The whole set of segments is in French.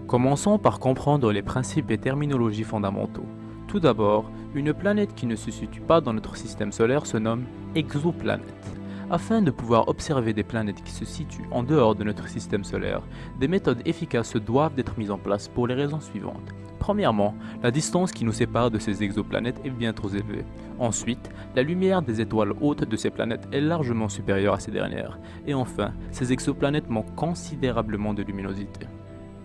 Commençons par comprendre les principes et terminologies fondamentaux. Tout d'abord, une planète qui ne se situe pas dans notre système solaire se nomme exoplanète. Afin de pouvoir observer des planètes qui se situent en dehors de notre système solaire, des méthodes efficaces doivent être mises en place pour les raisons suivantes. Premièrement, la distance qui nous sépare de ces exoplanètes est bien trop élevée. Ensuite, la lumière des étoiles hautes de ces planètes est largement supérieure à ces dernières. Et enfin, ces exoplanètes manquent considérablement de luminosité.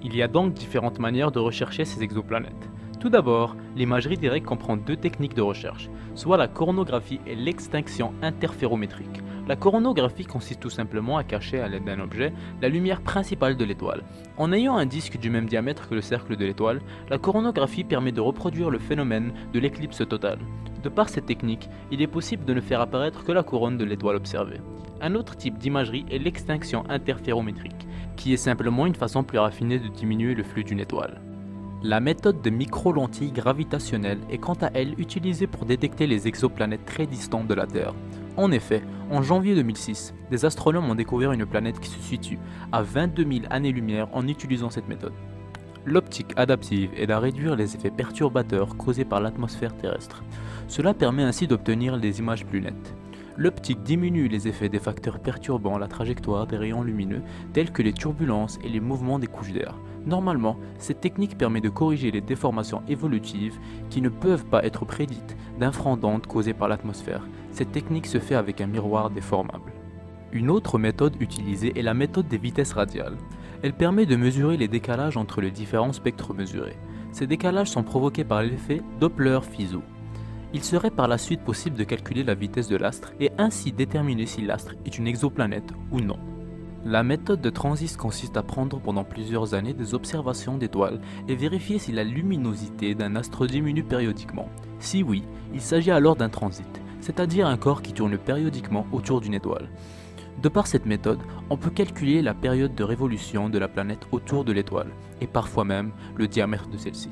Il y a donc différentes manières de rechercher ces exoplanètes. Tout d'abord, l'imagerie directe comprend deux techniques de recherche, soit la coronographie et l'extinction interférométrique. La coronographie consiste tout simplement à cacher à l'aide d'un objet la lumière principale de l'étoile. En ayant un disque du même diamètre que le cercle de l'étoile, la coronographie permet de reproduire le phénomène de l'éclipse totale. De par cette technique, il est possible de ne faire apparaître que la couronne de l'étoile observée. Un autre type d'imagerie est l'extinction interférométrique, qui est simplement une façon plus raffinée de diminuer le flux d'une étoile. La méthode de micro-lentille gravitationnelle est quant à elle utilisée pour détecter les exoplanètes très distantes de la Terre. En effet, en janvier 2006, des astronomes ont découvert une planète qui se situe à 22 000 années-lumière en utilisant cette méthode. L'optique adaptive aide à réduire les effets perturbateurs causés par l'atmosphère terrestre. Cela permet ainsi d'obtenir des images plus nettes. L'optique diminue les effets des facteurs perturbant la trajectoire des rayons lumineux tels que les turbulences et les mouvements des couches d'air. Normalement, cette technique permet de corriger les déformations évolutives qui ne peuvent pas être prédites d'infraondes causées par l'atmosphère. Cette technique se fait avec un miroir déformable. Une autre méthode utilisée est la méthode des vitesses radiales. Elle permet de mesurer les décalages entre les différents spectres mesurés. Ces décalages sont provoqués par l'effet Doppler-Fizeau. Il serait par la suite possible de calculer la vitesse de l'astre et ainsi déterminer si l'astre est une exoplanète ou non. La méthode de transit consiste à prendre pendant plusieurs années des observations d'étoiles et vérifier si la luminosité d'un astre diminue périodiquement. Si oui, il s'agit alors d'un transit, c'est-à-dire un corps qui tourne périodiquement autour d'une étoile. De par cette méthode, on peut calculer la période de révolution de la planète autour de l'étoile, et parfois même le diamètre de celle-ci.